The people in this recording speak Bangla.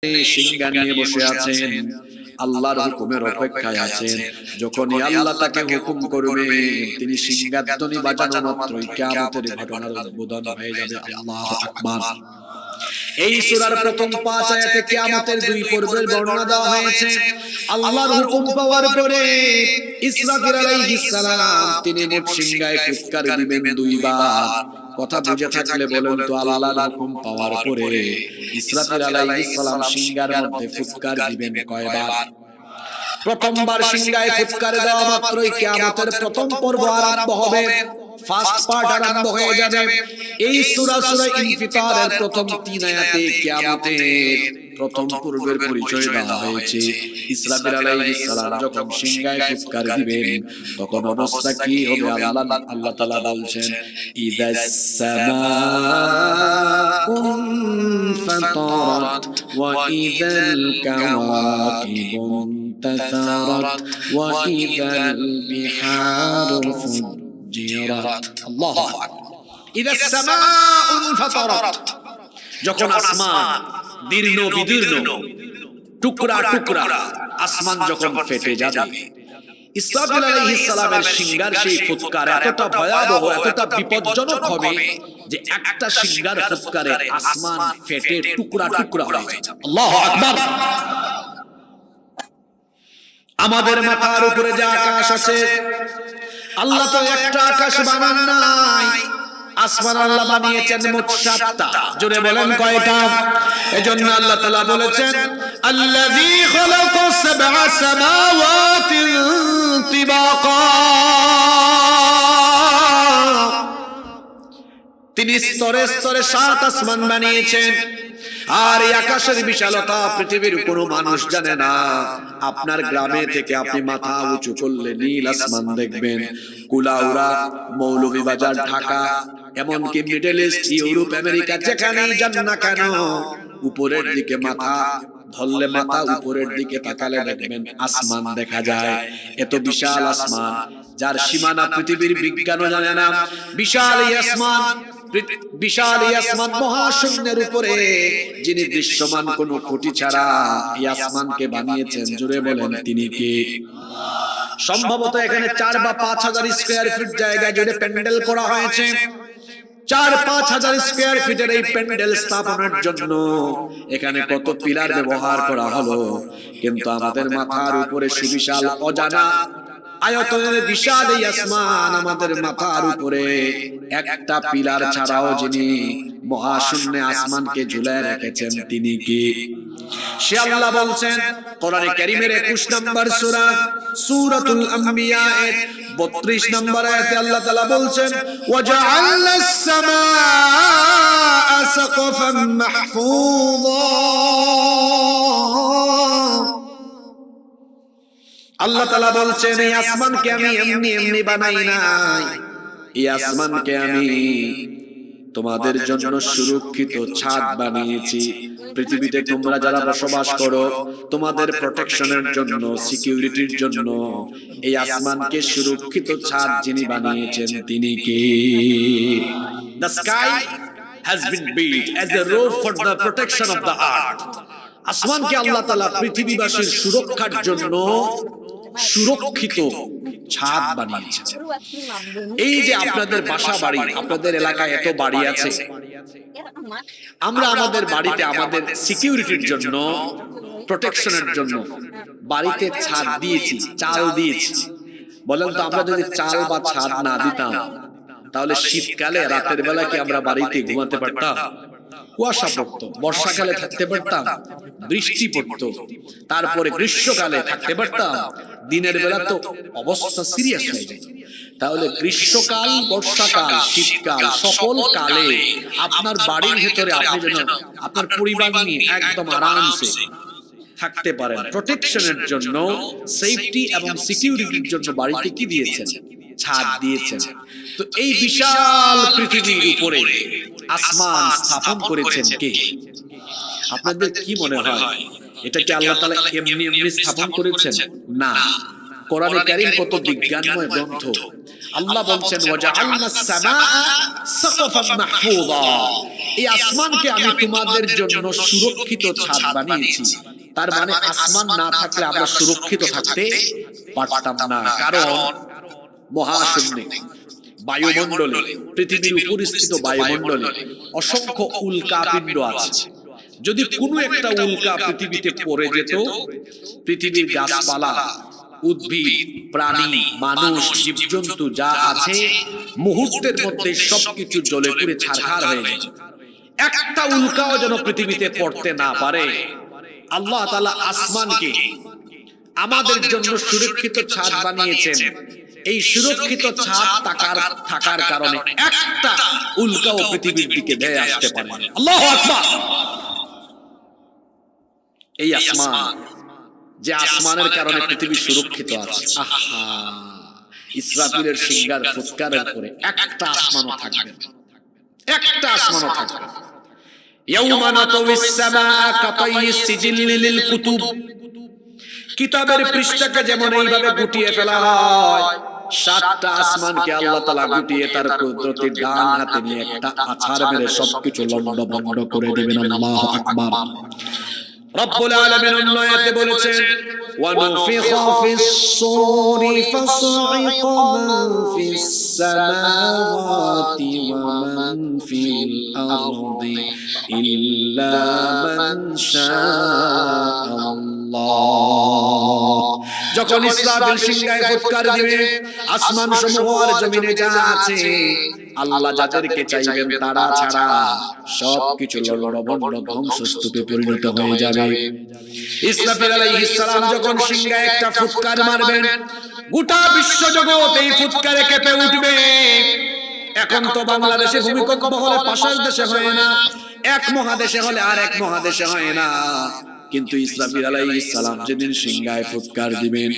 সিংহা নিয়ে বসে আছেন, আল্লাহর হুকুমের অপেক্ষায় আছেন। যখনই আল্লাহ তাকে হুকুম করবে, তিনি সিংহাধ্বনি বাজানো মাত্রই কিয়ামতের ঘটনার উদ্বোধন হয়ে যাবে। আল্লাহু আকবার। এই সূরার প্রথম 5 আয়াতে কিয়ামতের 2 পর্বের বর্ণনা দেওয়া হয়েছে। আল্লাহর হুকুম পাওয়ার পরে ইসরাফিল আলাইহিস সালাম তিনি মোট সিংহায় ফুৎকার দিবেন 2 বার। কথা বুঝে থাকলে বলেন তো, আল্লাহর হুকুম পাওয়ার পরে ইসরাফিল আলাইহিস সালাম সিংহার মধ্যে ফুৎকার দিবেন কয়বার? প্রথমবার সিংহায় ফুৎকার দেওয়া মাত্রই কিয়ামতের প্রথম পর্ব আরম্ভ হবে, ফার্স্ট পার্ট আরম্ভ হয়ে যাবে। এই সূরা ইনফিতারের প্রথম 3 আয়াতে কিয়ামতের প্রথম পর্বের পরিচয় দেওয়া হয়েছে। ইসরাফিল আলাইহিস সালাম যখন সিংহায় ফুৎকার দিবেন তখন অবস্থা কি হবে আল্লাহ তাআলা বলছেন, ইদাস সামাউন ফাতারাত ওয়া ইদাল কাওয়াকিবুন তাসারাত ওয়া ইদাল বিহারু ফুজ্জিরাত। আল্লাহু আকবার। ইদাস সামাউন ফাতারাত, যখন আসমান দীর্ণ বিদীর্ণ টুকরা টুকরা আসমান যখন ফেটে যাবে, ইসরাফিল আলাইহিস সালামের সিংহার সেই ফুৎকার এতটা ভয়াবহ, এতটা বিপজ্জনক হবে যে একটা সিংহার ফুৎকারে আসমান ফেটে টুকরা টুকরা হয়ে যাবে। আল্লাহু আকবার। আমাদের মাথার উপরে যে আকাশ আছে, আল্লাহ তো একটা আকাশ বানান নাই, আসমান আল্লাহ বানিয়েছেন মোট 7টা। জোরে বলেন কয়টা? এজন্য আল্লাহ তাআলা বলেছেন, আল্লাযী খালাকা সাবআ সামাওয়াতিন তিবাকা, তিনি স্তরে স্তরে 7 আসমান বানিয়েছেন। আর এই আকাশের বিশালতা পৃথিবীর কোনো মানুষ জানে না। আপনার গ্রামে থেকে আপনি মাথা উঁচু করলে নীল আসমান দেখবেন। কুলাউড়া, মৌলভীবাজার, ঢাকা, এমনকি মিডল ইস্ট, ইউরোপ, আমেরিকা, যেখানেই যান না কেন, উপরের দিকে মাথা ধরলে, মাথা উপরের দিকে তাকালে দেখবেন আসমান দেখা যায়। এত বিশাল আসমান, যার সীমানা পৃথিবীর বিজ্ঞানও জানে না। বিশাল এই আসমান, বিশাল এই আসমান মহাশূন্যের উপরে যিনি দৃশ্যমান কোন খুঁটি ছাড়া এই আসমানকে বানিয়েছেন, জুড়ে বলেন তিনি কে? সম্ভবত এখানে 4 বা 5 হাজার স্কয়ার ফিট জায়গা জুড়ে প্যান্ডেল করা হয়েছে। 4-5 হাজার স্কয়ার ফিটের এই প্যান্ডেল স্থাপনের জন্য এখানে কত পিলার ব্যবহার করা হলো, কিন্তু আমাদের মাথার উপরে সুবিশাল অজানা আয়তনের বিশাল এই আসমান, আমাদের মাথার উপরে একটা পিলার ছাড়াও যিনি মহাশূন্যে আসমানকে ঝুলায় রেখেছেন তিনি কি? সে আল্লাহ বলছেন কোরআনে কারীমের 21 নম্বর সূরা সূরাতুল আম্বিয়া এর 32 নম্বর আয়াতে আল্লাহ তাআলা বলছেন, ওয়াজআলনাস সামাআ সাকফান মাহফুযা। আল্লাহ তাআলা বলছেন, এই আসমানকে আমি এমনি এমনি বানাই নাই, এই আসমানকে আমি তোমাদের জন্য সুরক্ষিত ছাদ বানিয়েছি। পৃথিবীতে তোমরা যারা বসবাস করো, তোমাদের প্রোটেকশনের জন্য, সিকিউরিটির জন্য এই আসমানকে সুরক্ষিত ছাদ যিনি বানিয়েছেন তিনি কে? The sky has been built as a roof for the protection of the earth. আসমানকে আল্লাহ তাআলা পৃথিবীবাসীর সুরক্ষার জন্য সুরক্ষিত ছাদ বানিয়েছেন। এই যে আপনাদের বাসা বাড়ি, আপনাদের এলাকায় এত বাড়ি আছে, আমরা আমাদের বাড়িতে আমাদের সিকিউরিটির জন্য, প্রোটেকশনের জন্য বাড়িতে ছাদ দিয়েছি, চাল দিয়েছি। বলেন তো, আমরা যদি চাল বা ছাদ না দিতাম তাহলে শীতকালে রাতের বেলা কি আমরা বাড়িতে ঘুমাতে পারতাম? কুয়াশা পড়তো। বর্ষাকালে থাকতে পারতাম, বৃষ্টি পড়তো। তারপরে গ্রীষ্মকালে থাকতে পারতাম, দিনের বেলা তো অবস্থা সিরিয়াস হয়ে যায়। তাহলে গ্রীষ্মকাল, বর্ষাকাল, শীতকাল, সকল কালে আপনার বাড়ির ভিতরে আপনি যেন আপনার পরিবার নিয়ে একদম আরামসে থাকতে পারেন, প্রোটেকশনের জন্য, সেফটি এবং সিকিউরিটির জন্য বাড়িতে কি দিয়েছেন? ছাদ দিয়েছেন। তো এই বিশাল পৃথিবীর উপরে আসমান স্থাপন করেছেন কে? আপনাদের কি মনে হয় এটা কি আল্লাহ তাআলা এমনি এমনি স্থাপন করেছেন? না, কোরআনে কারীম কত বিজ্ঞানময় গ্রন্থ। আল্লাহ বলছেন, ওয়াজআলনাস সামাআ সাকফান মাহফুযা, এই আসমানকে আমি তোমাদের জন্য সুরক্ষিত ছাদ বানিয়েছি। তার মানে আসমান না থাকলে আমরা সুরক্ষিত থাকতে পারতাম না। কারণ মহাশূন্যে, বায়ুমণ্ডলে, পৃথিবীর উপরিস্থিত বায়ুমণ্ডলে অসংখ্য উল্কাপিণ্ড আছে। যদি কোনো একটা উল্কা পৃথিবীতে পড়ে যেত, পৃথিবীর গাছপালা, উদ্ভিদ, প্রাণী, মানুষ, জীবজন্তু যা আছে মুহূর্তের মধ্যে সবকিছু জ্বলে পুড়ে ছারখার হয়ে যেত। একটা উল্কাও যেন পৃথিবীতে পড়তে না পারে, আল্লাহ তাআলা আসমানকে আমাদের জন্য সুরক্ষিত ছাদ বানিয়েছেন। এই সুরক্ষিত ছাদ থাকার কারণে একটা উল্কাও পৃথিবীর দিকে ধেয়ে আসতে পারে না। আল্লাহু আকবার। এই আসমান, যে আসমানের কারণে পৃথিবী সুরক্ষিত আছে। আহা, ইসরাফিলের সিংহার ফুৎকারের পরে একটা আসমানও থাকবে না, একটা আসমানও থাকবে না। ইয়াউমা নাতাউইস সামাআ কাতাইয়িস সিজিল্লি লিল কুতুব, কিতাবের পৃষ্ঠাকে যেমন এইভাবে গুটিয়ে ফেলা হয়, সাতটা আসমানকে আল্লাহ তাআলা গুটিয়ে তার কুদরতি ডান হাতে নিয়ে একটা আছাড় মেরে সবকিছু লন্ডভন্ড করে দিবেন। আল্লাহু আকবার। রব্বুল আলামিন অন্য আয়াতে বলেছেন, ওয়া নুফিখা ফিস সূরি ফাসঈকা মান ফিস সামাওয়াতি ওয়া মান ফিল আরদি ইল্লা মান শাআল্লাহ। যখন ইসরাফিল সিংহায় ফুৎকার দিবে, আসমান সমূহ আর জমিনে যা আছে আল্লাহ যাদেরকে চাইবেন তারা ছাড়া সবকিছু লণ্ডভণ্ড ধ্বংসস্তূপে পরিণত হয়ে যাবে। ইসরাফিল আলাইহিস সালাম যখন সিংহায় একটা ফুৎকার মারবেন, গোটা বিশ্বজগৎ এই ফুৎকারে কেঁপে উঠবে। এখন তো বাংলাদেশে ভূমিকম্প হলে পাশের দেশে হয় না, এক মহাদেশে হলে আর এক মহাদেশে হয় না, কিন্তু ইসরাফিল আলাইহিস সালাম যেদিন সিংহায় ফুৎকার দিবেন